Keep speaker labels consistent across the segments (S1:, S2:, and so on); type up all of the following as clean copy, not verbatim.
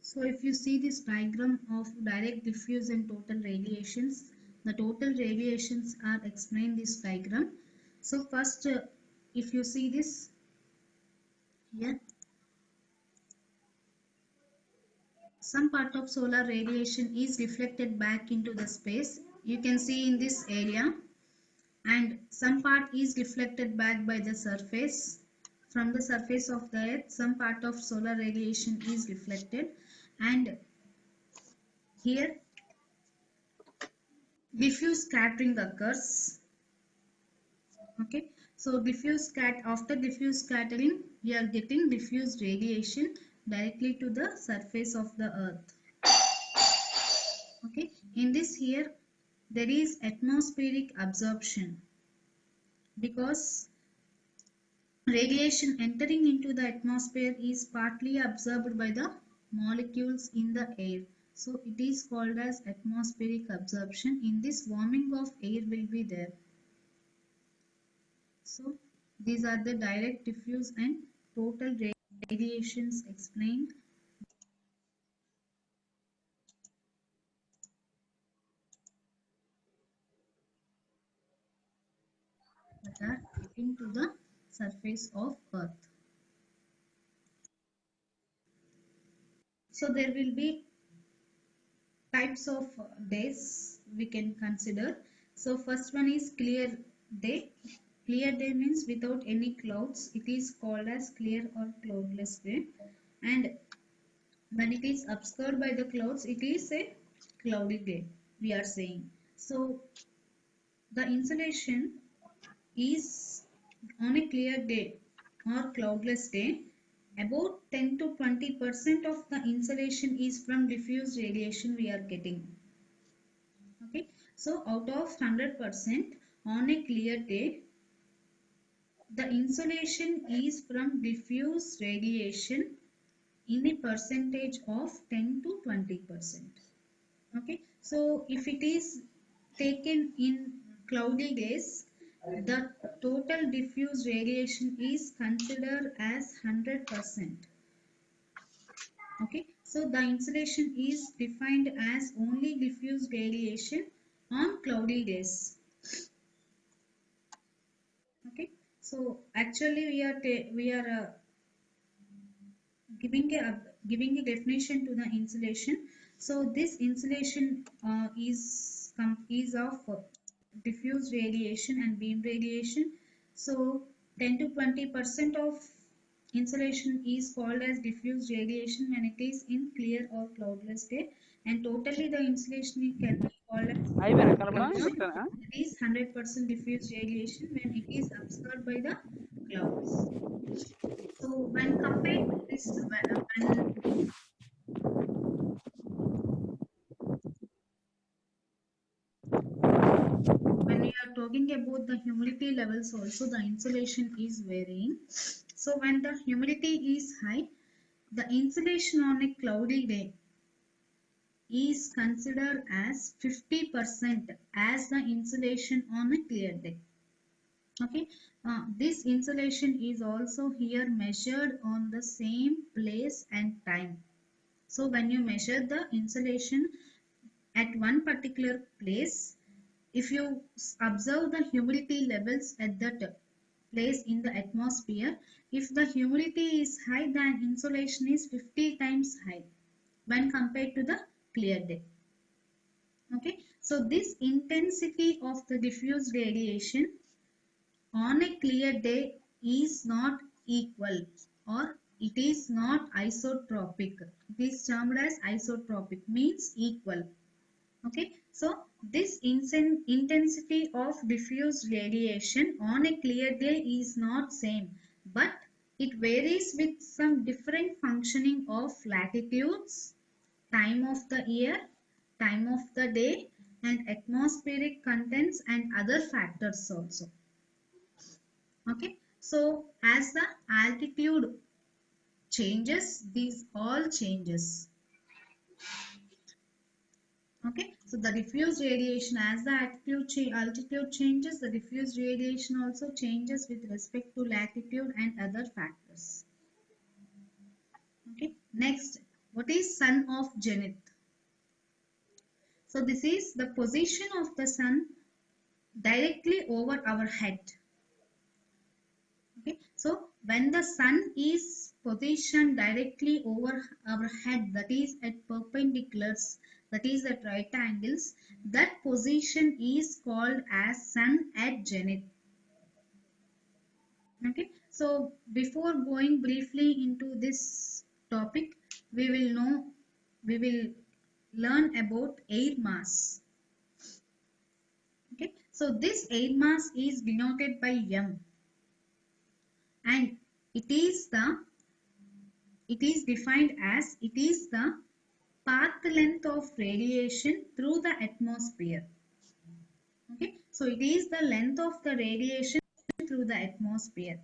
S1: So if you see this diagram of direct, diffuse and total radiations, the total radiations are explained in this diagram. So first, if you see this here, some part of solar radiation is reflected back into the space. You can see in this area, and some part is reflected back by the surface. From the surface of the earth, some part of solar radiation is reflected, and here diffuse scattering occurs. Okay, so after diffuse scattering, we are getting diffuse radiation directly to the surface of the earth. Okay, in this here there is atmospheric absorption, because radiation entering into the atmosphere is partly absorbed by the molecules in the air. So it is called as atmospheric absorption. In this, warming of air will be there. So these are the direct, diffuse and total radiations explained. That are hitting to the surface of earth. So there will be types of days we can consider. So first one is clear day. Clear day means without any clouds. It is called as clear or cloudless day. And when it is obscured by the clouds, it is a cloudy day, we are saying. So the insolation is on a clear day or cloudless day, about 10 to 20% of the insolation is from diffuse radiation we are getting. Okay, so out of 100% on a clear day, the insolation is from diffuse radiation in a percentage of 10 to 20%. Okay, so if it is taken in cloudy days, the total diffuse radiation is considered as 100%. Okay, so the insolation is defined as only diffuse radiation on cloudy days. Okay, so actually we are giving a definition to the insulation. So this insulation is of diffuse radiation and beam radiation. So 10 to 20% of insulation is called as diffuse radiation when it is in clear or cloudless day, and totally the insulation can be called as it is 100% diffuse radiation when it is obscured by the clouds. So when compared to this, when we are talking about the humidity levels, also the insulation is varying. So when the humidity is high, the insulation on a cloudy day is considered as 50% as the insulation on a clear day. Okay, this insulation is also here measured on the same place and time. So when you measure the insulation at one particular place, if you observe the humidity levels at that place in the atmosphere, if the humidity is high, then insolation is 50 times high when compared to the clear day. Okay, so this intensity of the diffuse radiation on a clear day is not equal, or it is not isotropic. It is termed as isotropic, means equal. Okay, so this intensity of diffuse radiation on a clear day is not same, but it varies with some different functioning of latitudes, time of the year, time of the day, and atmospheric contents and other factors also. Okay, so as the altitude changes, these all changes. Okay, so the diffuse radiation, as the altitude changes, the diffuse radiation also changes with respect to latitude and other factors. Okay, next, What is sun of zenith? So this is the position of the sun directly over our head. Okay, so when the sun is positioned directly over our head, that is at perpendiculars, that is at right angles, that position is called as sun at zenith. Okay, so before going briefly into this topic, we will learn about air mass. Okay, so this air mass is denoted by m, and it is defined as it is the path length of radiation through the atmosphere. Okay, so it is the length of the radiation through the atmosphere,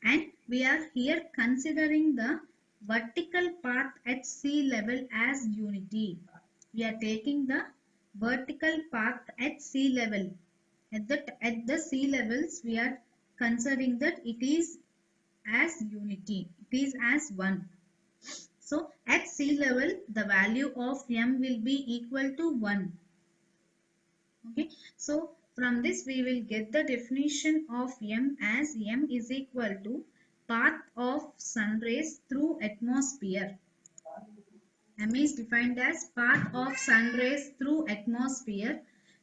S1: and we are here considering the vertical path at sea level as unity. We are taking the vertical path at sea level. At the sea levels, we are considering that it is as unity. It is as one. So at sea level, the value of m will be equal to 1. Okay. So from this we will get the definition of m as m is equal to path of sun rays through atmosphere. M is defined as path of sun rays through atmosphere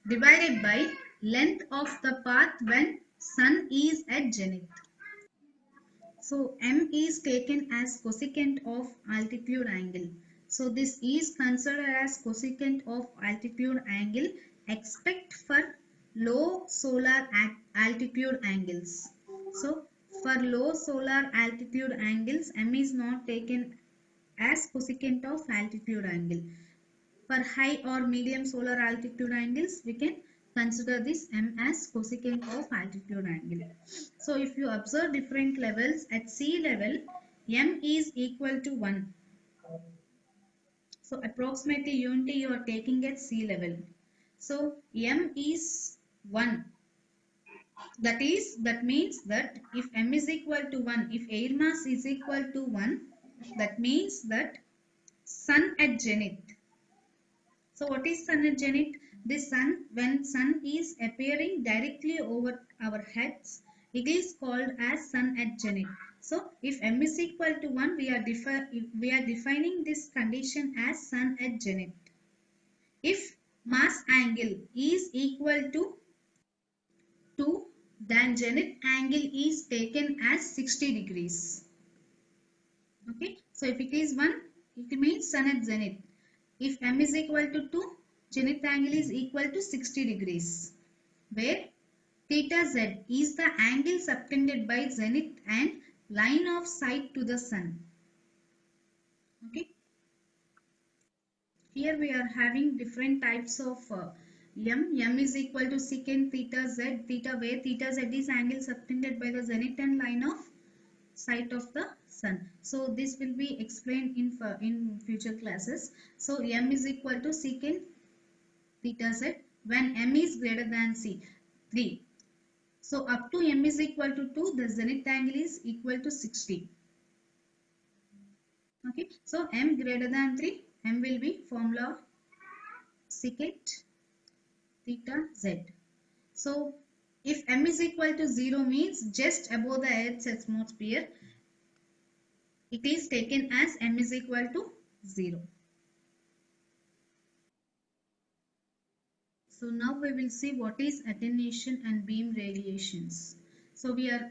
S1: divided by length of the path when sun is at zenith. So m is taken as cosecant of altitude angle. So this is considered as cosecant of altitude angle except for low solar altitude angles. So for low solar altitude angles, m is not taken as cosecant of altitude angle. For high or medium solar altitude angles, we can consider this m as cosecant of altitude angle. So if you observe different levels at sea level, m is equal to 1. So approximately unity you are taking at sea level. So m is 1. That means that if m is equal to 1, if air mass is equal to 1, that means that sun at zenith. So what is sun at zenith? This sun, when sun is appearing directly over our heads, it is called as sun at zenith. So if m is equal to 1, we are defining this condition as sun at zenith. If mass angle is equal to 2, then zenith angle is taken as 60 degrees. Okay, so if it is 1, it means sun at zenith. If m is equal to 2, zenith angle is equal to 60 degrees, where theta z is the angle subtended by zenith and line of sight to the sun. Okay. Here we are having different types of m. M is equal to secant theta z, theta where theta z is angle subtended by the zenith and line of sight of the sun. So this will be explained in future classes. So m is equal to secant theta z when m is greater than 3. So up to m is equal to 2, the zenith angle is equal to 60. Okay. So m greater than 3, m will be formula secant theta z. So if m is equal to 0 means just above the Earth's atmosphere, it is taken as m is equal to 0. So now we will see what is attenuation and beam radiations. So we are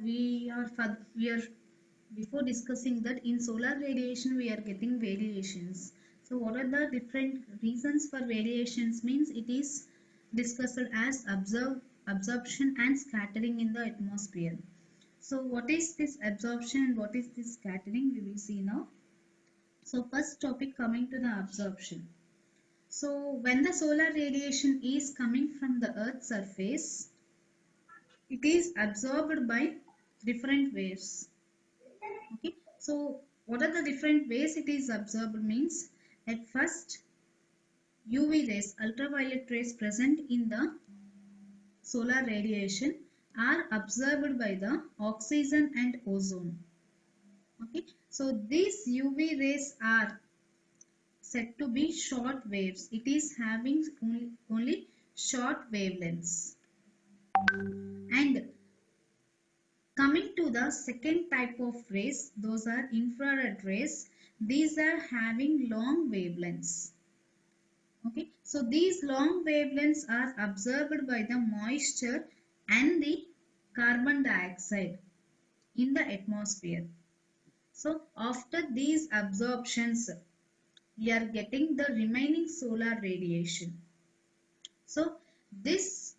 S1: before discussing that in solar radiation we are getting variations. So what are the different reasons for variations means it is discussed as absorption and scattering in the atmosphere. So what is this absorption and what is this scattering we will see now. So first topic coming to the absorption. So when the solar radiation is coming from the Earth's surface, it is absorbed by different waves. Okay. So what are the different ways it is absorbed means at first UV rays, ultraviolet rays present in the solar radiation are absorbed by the oxygen and ozone. Okay. So these UV rays are said to be short waves. It is having only short wavelengths. And coming to the second type of rays, those are infrared rays. These are having long wavelengths. Okay, so these long wavelengths are observed by the moisture and the carbon dioxide in the atmosphere. So after these absorptions, we are getting the remaining solar radiation. So this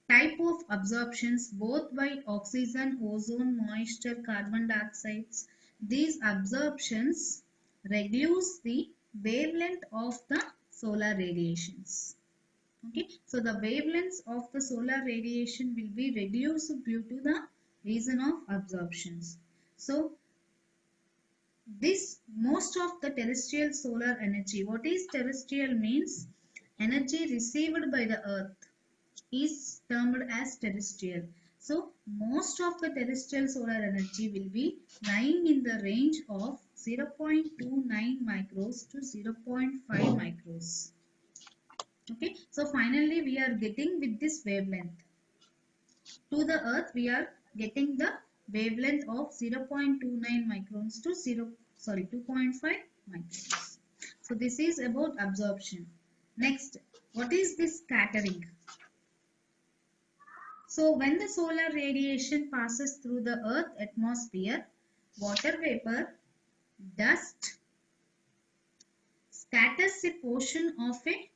S1: type of absorptions both by oxygen, ozone, moisture, carbon dioxides, these absorptions reduce the wavelength of the solar radiations. Okay, so the wavelengths of the solar radiation will be reduced due to the reason of absorptions. So this most of the terrestrial solar energy, what is terrestrial means? Energy received by the earth is termed as terrestrial. So most of the terrestrial solar energy will be lying in the range of 0.29 micros to 0.5 micros. Okay, so finally we are getting with this wavelength. To the earth we are getting the wavelength of 0.29 microns to 2.5 microns. So this is about absorption. Next, what is this scattering? So when the solar radiation passes through the earth atmosphere, water vapor, dust scatters a portion of a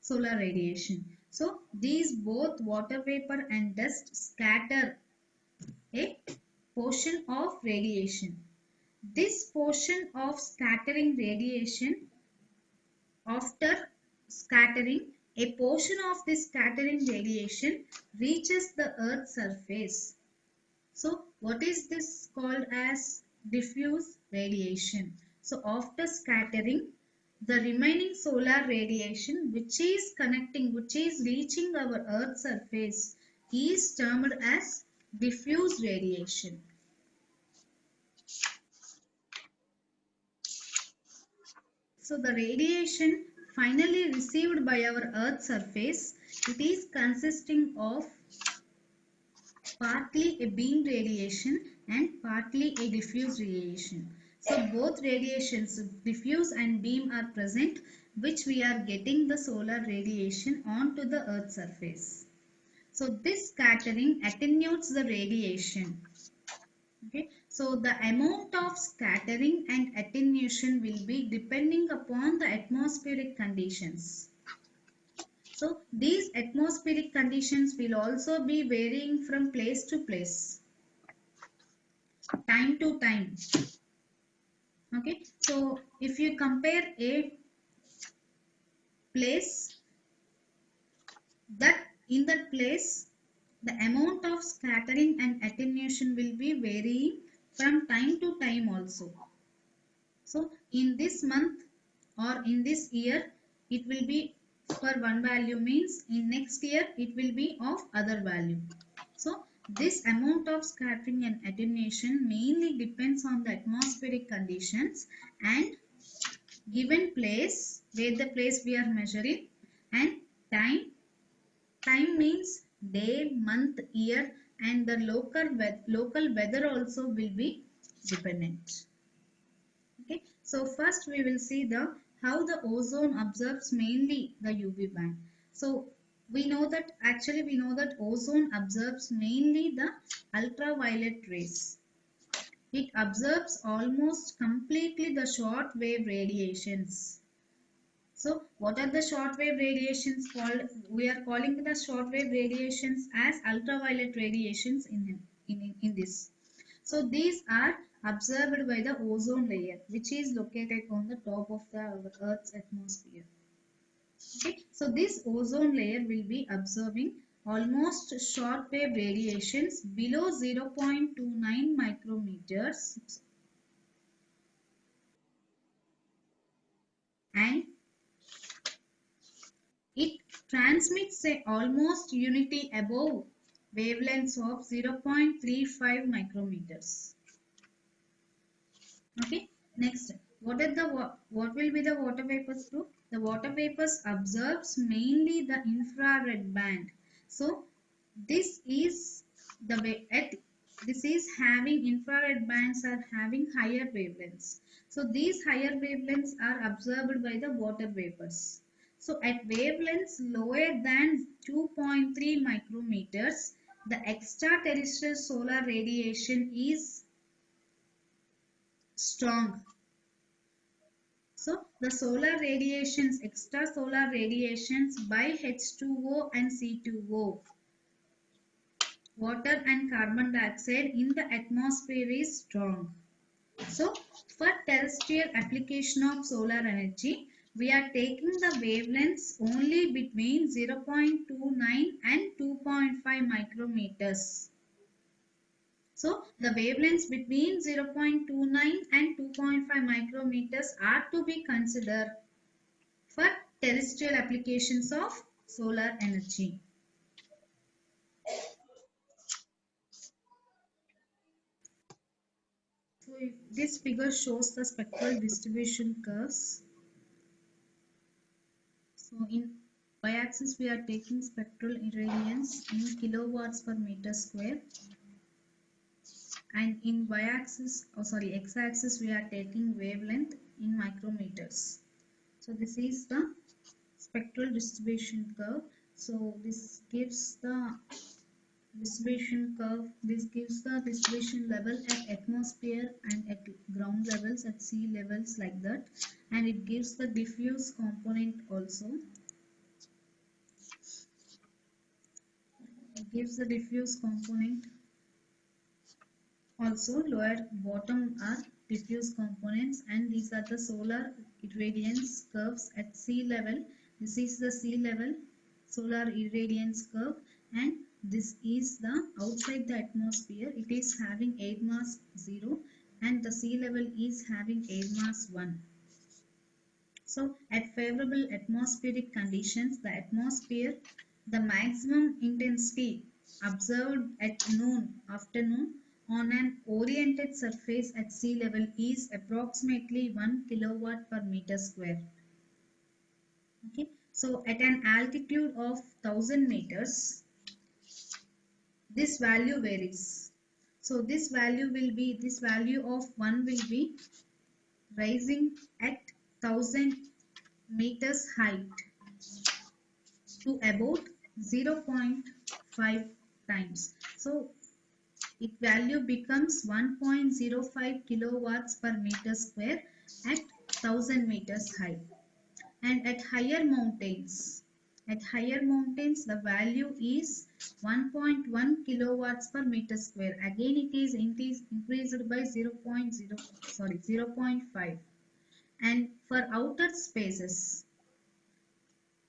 S1: solar radiation. So these both water vapor and dust scatter a portion of radiation. This portion of scattering radiation, after scattering, a portion of this scattering radiation reaches the earth's surface. So what is this called as? Diffuse radiation. So after scattering, the remaining solar radiation which is reaching our earth's surface is termed as diffuse radiation. So the radiation finally received by our earth's surface, it is consisting of partly a beam radiation and partly a diffuse radiation. So both radiations, diffuse and beam, are present, which we are getting the solar radiation onto the earth's surface. So this scattering attenuates the radiation. Okay, so the amount of scattering and attenuation will be depending upon the atmospheric conditions. So these atmospheric conditions will also be varying from place to place, time to time. Okay, so if you compare a place, that in that place the amount of scattering and attenuation will be varying from time to time also. So in this month or in this year it will be for one value, means in next year it will be of other value. So this amount of scattering and attenuation mainly depends on the atmospheric conditions and given place, where the place we are measuring, and time. Time means day, month, year, and the local weather also will be dependent. Okay, so first we will see the how the ozone absorbs mainly the UV band. So we know that ozone absorbs mainly the ultraviolet rays. It absorbs almost completely the short wave radiations. So what are the short wave radiations called? We are calling the short wave radiations as ultraviolet radiations in this. So these are observed by the ozone layer, which is located on the top of the Earth's atmosphere. Okay, so this ozone layer will be absorbing almost short wave radiations below 0.29 micrometers, and it transmits a almost unity above wavelengths of 0.35 micrometers. Okay, next. What will be the water vapors do? The water vapors absorbs mainly the infrared band. So this is the way at this is having infrared bands are having higher wavelengths. So these higher wavelengths are absorbed by the water vapors. So at wavelengths lower than 2.3 micrometers, the extraterrestrial solar radiation is strong. So the solar radiations, extrasolar radiations by H2O and C2O, water and carbon dioxide in the atmosphere is strong. So for terrestrial application of solar energy, we are taking the wavelengths only between 0.29 and 2.5 micrometers. So the wavelengths between 0.29 and 2.5 micrometers are to be considered for terrestrial applications of solar energy. So this figure shows the spectral distribution curves. So in y-axis we are taking spectral irradiance in kilowatts per meter square, and in x-axis we are taking wavelength in micrometers. So this is the spectral distribution curve. So this gives the distribution curve. This gives the distribution level at atmosphere and at ground levels, at sea levels, like that, and it gives the diffuse component also. It gives the diffuse component also. Lower bottom are diffuse components, and these are the solar irradiance curves at sea level. This is the sea level solar irradiance curve, and this is the outside the atmosphere. It is having air mass 0, and the sea level is having air mass 1. So at favorable atmospheric conditions, the maximum intensity observed at afternoon on an oriented surface at sea level is approximately 1 kilowatt per meter square. Okay, so at an altitude of 1000 meters, this value varies. So this value of 1 will be rising at 1000 meters height to about 0.5 times. So its value becomes 1.05 kilowatts per meter square at 1000 meters height. And at higher mountains, the value is 1.1 kilowatts per meter square. Again it is increased by 0.5. And for outer spaces,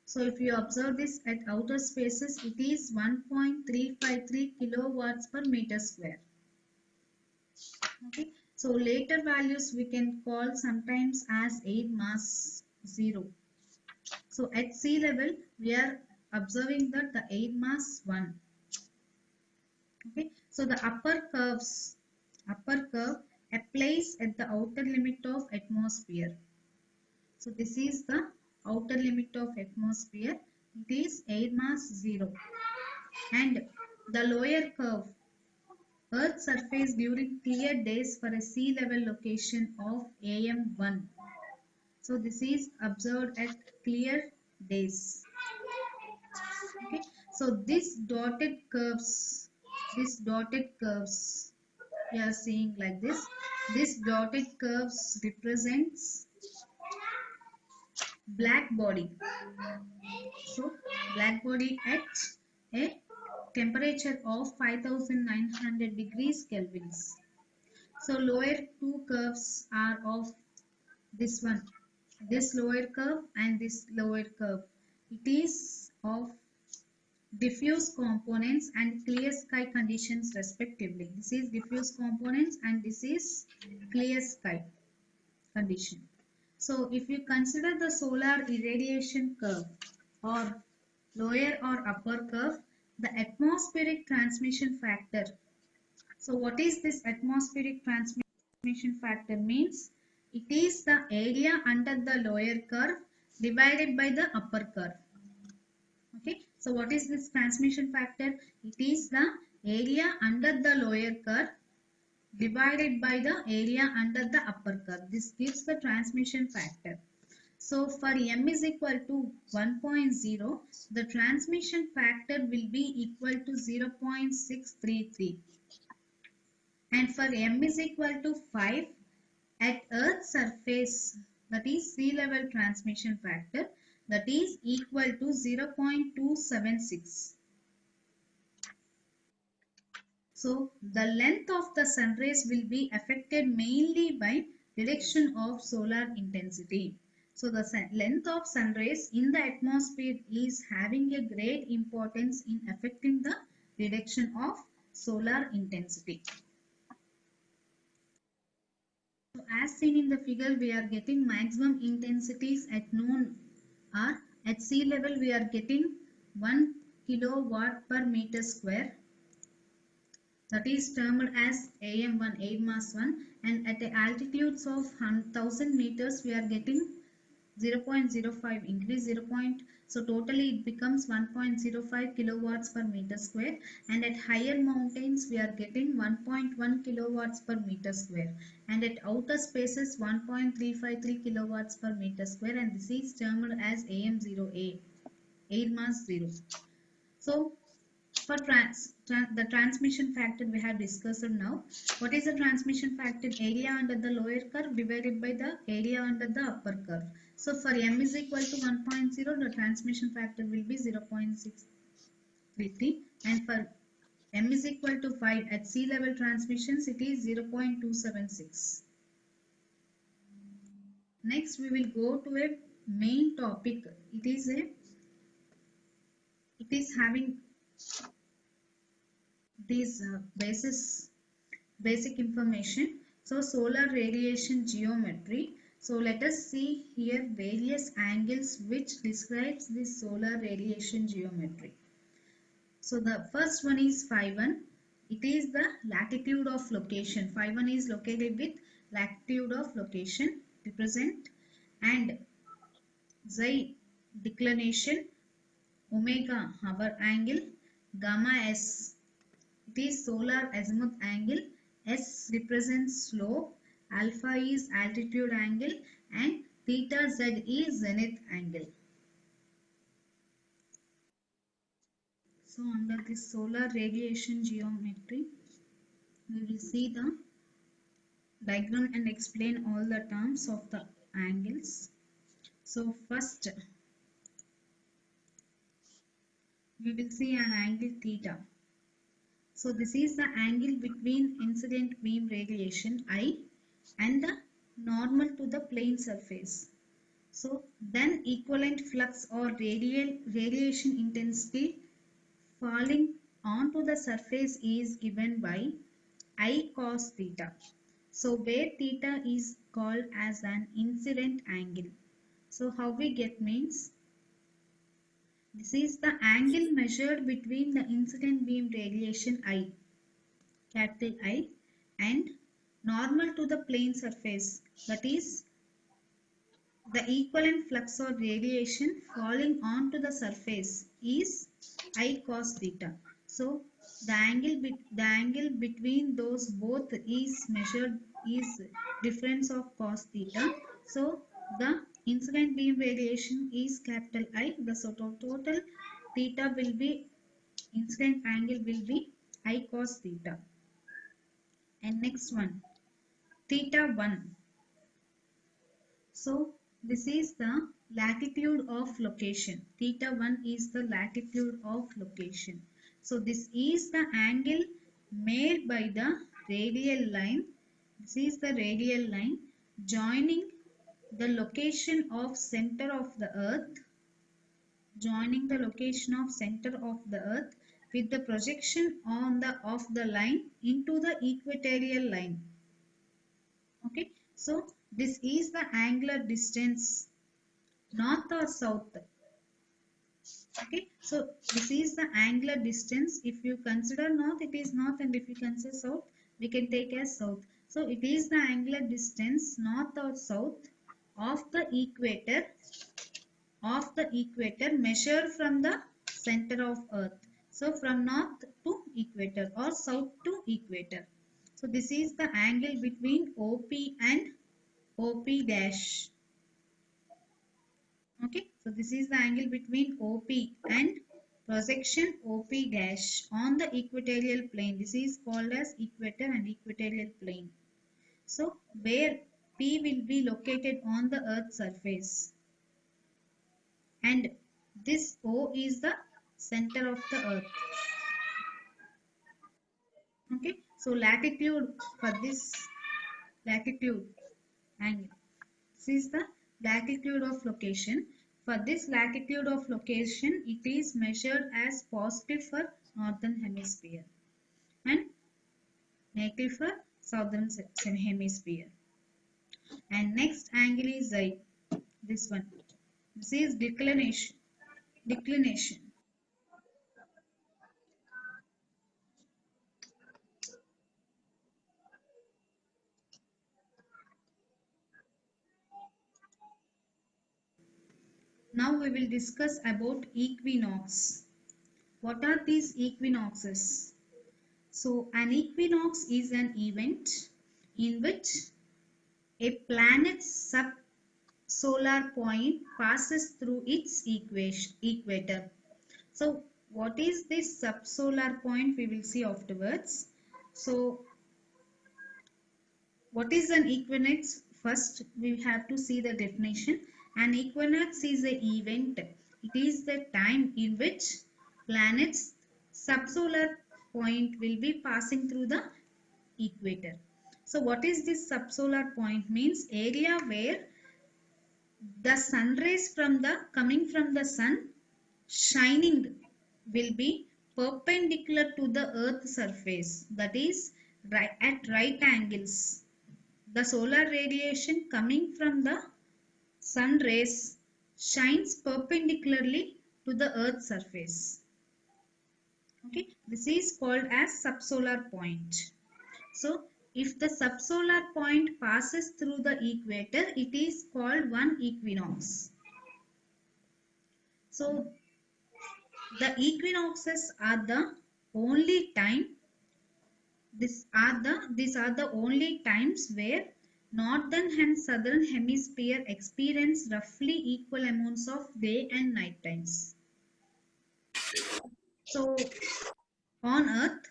S1: so if you observe this at outer spaces, it is 1.353 kilowatts per meter square. Okay, so later values we can call sometimes as air mass 0. So at sea level, we are observing that the air mass 1. Okay, so the upper curve applies at the outer limit of atmosphere. So this is the outer limit of atmosphere. It is air mass 0. And the lower curve, Earth's surface during clear days for a sea level location of AM1. So this is observed at clear days. Okay, so this dotted curves we are seeing like this. This dotted curves represents black body. So black body at a temperature of 5900 degrees Kelvins. So lower two curves are of this one, this lower curve and this lower curve. It is of diffuse components and clear sky conditions respectively. This is diffuse components and this is clear sky condition. So if you consider the solar irradiation curve or lower or upper curve, the atmospheric transmission factor. So what is this atmospheric transmission factor means? It is the area under the lower curve divided by the upper curve. Okay, so what is this transmission factor? It is the area under the lower curve divided by the area under the upper curve. This gives the transmission factor. So for m is equal to 1.0, the transmission factor will be equal to 0.633. And for m is equal to 5, at Earth's surface, that is sea level transmission factor, that is equal to 0.276. So the length of the sun rays will be affected mainly by reduction of solar intensity. So the length of sun rays in the atmosphere is having a great importance in affecting the reduction of solar intensity. So as seen in the figure, we are getting maximum intensities at noon or at sea level we are getting 1 kilowatt per meter square. That is termed as AM1, air mass 1, and at the altitudes of 1000 meters we are getting 0.05 increase 0. So totally it becomes 1.05 kilowatts per meter square, and at higher mountains we are getting 1.1 kilowatts per meter square, and at outer spaces 1.353 kilowatts per meter square, and this is termed as AM0A, air mass 0. So for the transmission factor we have discussed now. What is the transmission factor? Area under the lower curve divided by the area under the upper curve. So for m is equal to 1.0, the transmission factor will be 0.633, and for m is equal to 5 at sea level transmissions it is 0.276. Next we will go to a main topic. It is having these basic information. So solar radiation geometry. So let us see here various angles which describes this solar radiation geometry. So the first one is phi 1. It is the latitude of location. Phi 1 is located with latitude of location represent, and xi declination, omega hour angle, gamma s it is solar azimuth angle, S represents slope, alpha is altitude angle, and theta z is zenith angle. So under this solar radiation geometry, we will see the diagram and explain all the terms of the angles. So first, we will see an angle theta. So this is the angle between incident beam radiation I and the normal to the plane surface. So then equivalent flux or radiation intensity falling onto the surface is given by I cos theta. So where theta is called as an incident angle. So how we get means, this is the angle measured between the incident beam radiation I, capital I, and normal to the plane surface, that is the equivalent flux or radiation falling onto the surface is I cos theta. So the angle between those both is measured is difference of cos theta. So the incident beam radiation is capital I. The total theta will be, incident angle will be I cos theta. And next one, theta 1. So this is the latitude of location. Theta 1 is the latitude of location. So this is the angle made by the radial line. This is the radial line joining the location of center of the earth, with the projection of the line into the equatorial line. Okay, so this is the angular distance north or south. Okay, so this is the angular distance. If you consider north, it is north, and if you consider south, we can take as south. So it is the angular distance north or south of the equator measured from the center of earth. So from north to equator or south to equator. So this is the angle between OP and OP dash. Okay, so this is the angle between OP and projection OP dash on the equatorial plane. This is called as equator and equatorial plane. So where P will be located on the earth's surface, and this O is the center of the earth. Okay, so latitude for this latitude angle. This is the latitude of location. For this latitude of location, it is measured as positive for northern hemisphere and negative for southern hemisphere. And next angle is this one. This is declination. Declination. Now we will discuss about equinox. What are these equinoxes? So an equinox is an event in which a planet's subsolar point passes through its equator. So what is this subsolar point? We will see afterwards. So what is an equinox? First we have to see the definition. An equinox is an event. It is the time in which planet's subsolar point will be passing through the equator. So what is this subsolar point? Means area where the sun rays coming from the sun shining will be perpendicular to the earth surface, that is at right angles. The solar radiation coming from the sun rays shines perpendicularly to the earth surface. Okay, this is called as subsolar point. So if the subsolar point passes through the equator, it is called one equinox. So the equinoxes are the only time, these are the only times where northern and southern hemisphere experience roughly equal amounts of day and night times. So on earth,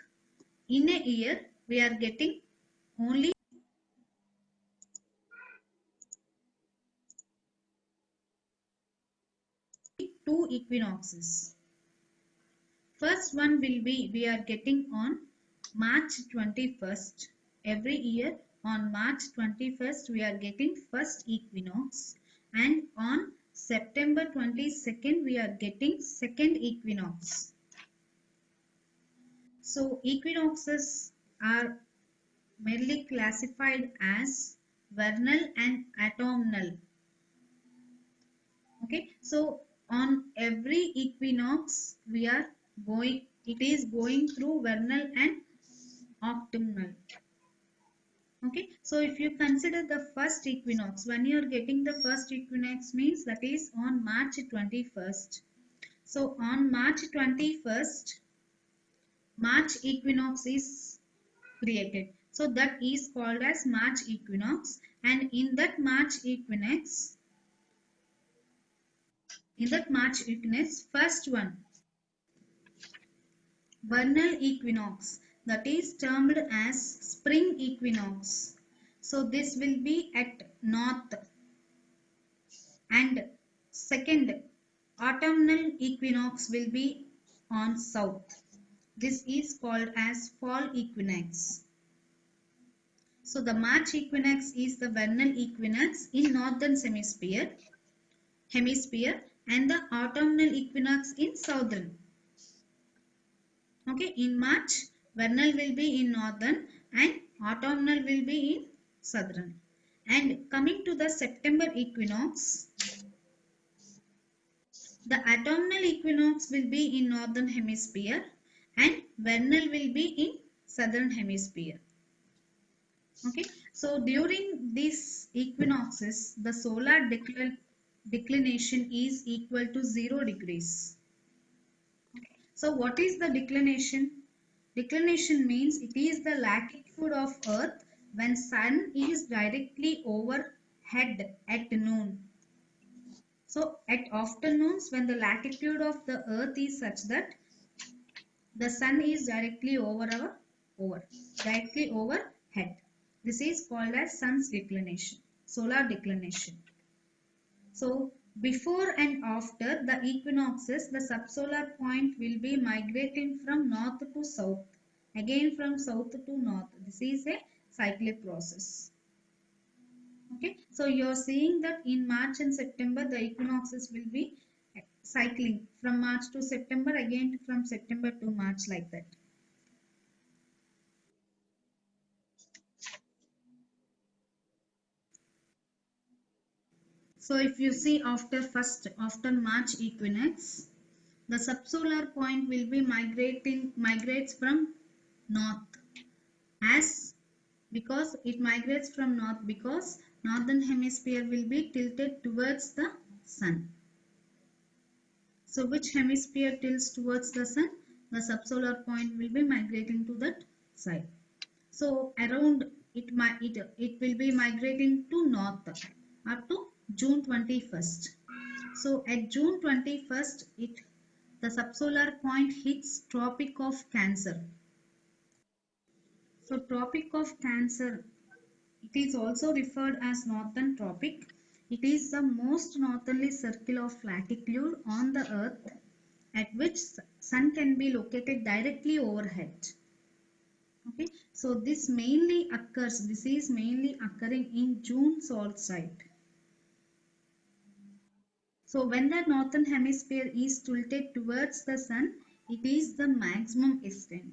S1: in a year we are getting only two equinoxes. First one will be we are getting on March 21st. Every year on March 21st we are getting first equinox, and on September 22nd we are getting second equinox. So equinoxes are merely classified as vernal and autumnal. Okay, so on every equinox we are it is going through vernal and autumnal. Okay, so if you consider the first equinox, when you are getting the first equinox means that is on March 21st. So on March 21st, March equinox is created. So that is called as March equinox, and in that March equinox, first one, vernal equinox, that is termed as spring equinox. So this will be at north, and second autumnal equinox will be on south. This is called as fall equinox. So the March equinox is the vernal equinox in northern hemisphere, and the autumnal equinox in southern. Okay, in March vernal will be in northern and autumnal will be in southern. And coming to the September equinox, the autumnal equinox will be in northern hemisphere and vernal will be in southern hemisphere. Okay, so during these equinoxes, the solar declination is equal to 0 degrees. So what is the declination? Declination means it is the latitude of Earth when sun is directly overhead at noon. So at afternoons when the latitude of the Earth is such that the sun is directly directly overhead. This is called as sun's declination, solar declination. So before and after the equinoxes, the subsolar point will be migrating from north to south, again from south to north. This is a cyclic process. Okay, so you're seeing that in March and September the equinoxes will be cycling from March to September, again from September to March, like that. So if you see after March equinox, the subsolar point will be migrates from north, as because it migrates from north because northern hemisphere will be tilted towards the sun. So which hemisphere tilts towards the sun? The subsolar point will be migrating to that side. So around it will be migrating to north up to June 21st. So at June 21st, the subsolar point hits Tropic of Cancer. So Tropic of Cancer, it is also referred as Northern Tropic. It is the most northerly circle of latitude on the Earth at which sun can be located directly overhead. Okay, so this is mainly occurring in June solstice. So when the northern hemisphere is tilted towards the sun, it is the maximum extent.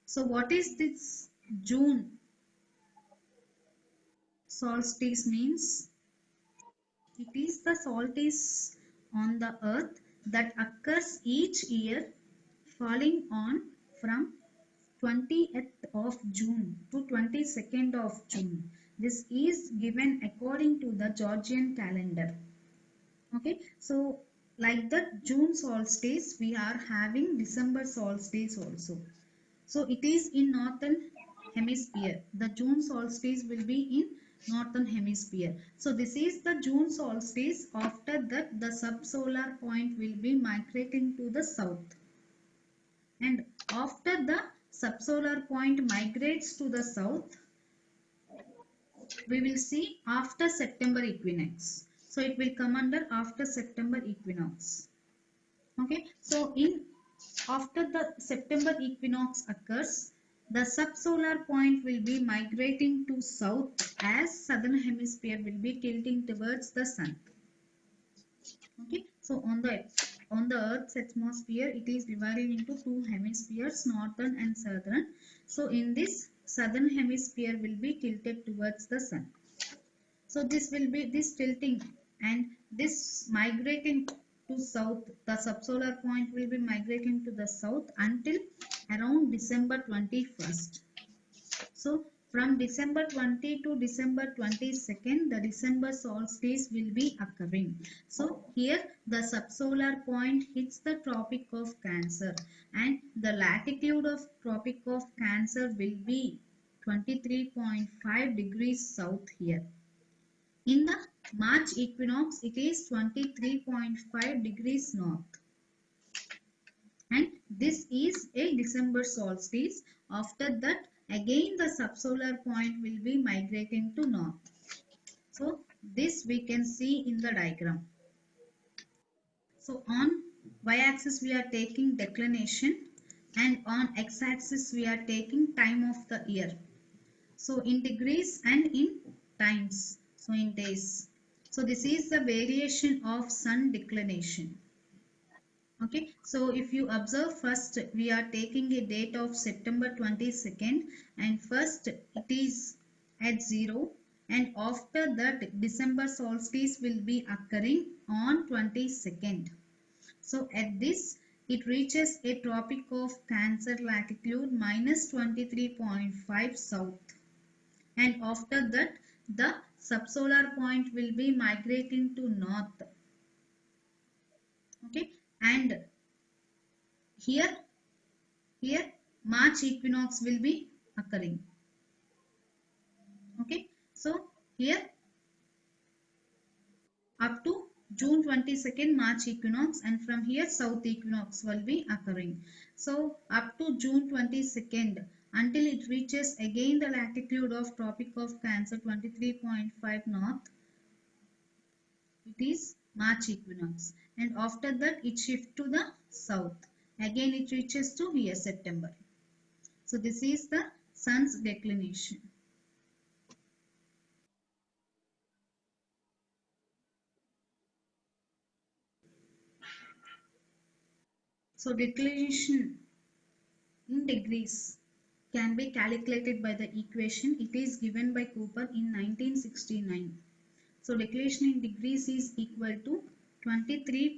S1: So what is this June solstice means? It is the solstice on the earth that occurs each year falling on from 20th of June to 22nd of June. This is given according to the Georgian calendar. Okay, so like the June solstice, we are having December solstice also. So it is in northern hemisphere. The June solstice will be in northern hemisphere. So this is the June solstice. After that, the subsolar point will be migrating to the south. And after the subsolar point migrates to the south, we will see after September equinox. So it will come under after September equinox. Okay, so in after the September equinox occurs, the subsolar point will be migrating to south as southern hemisphere will be tilting towards the sun. Okay, so on the Earth's atmosphere, it is divided into two hemispheres, northern and southern. So in this southern hemisphere will be tilted towards the sun. So this will be this tilting and this migrating to south. The subsolar point will be migrating to the south until around December 21st. So from December 20 to December 22nd, the December solstice will be occurring. So here the subsolar point hits the Tropic of Cancer and the latitude of Tropic of Cancer will be 23.5 degrees south here. In the March equinox, it is 23.5 degrees north. And this is a December solstice. After that, again the subsolar point will be migrating to north. So this we can see in the diagram. So on y-axis we are taking declination and on x-axis we are taking time of the year. So in degrees and in times, so in days. So this is the variation of sun declination. Okay, so if you observe first, we are taking a date of September 22nd and first it is at 0 and after that December solstice will be occurring on 22nd. So at this it reaches a Tropic of Cancer latitude minus 23.5 south, and after that the subsolar point will be migrating to north. Okay, and here here March equinox will be occurring. Okay, so here up to June 22nd March equinox, and from here south equinox will be occurring. So up to June 22nd until it reaches again the latitude of Tropic of Cancer 23.5 north, it is March equinox, and after that it shifts to the south. Again it reaches to here September. So this is the sun's declination. So declination in degrees can be calculated by the equation. It is given by Cooper in 1969. So declination in degrees is equal to 23.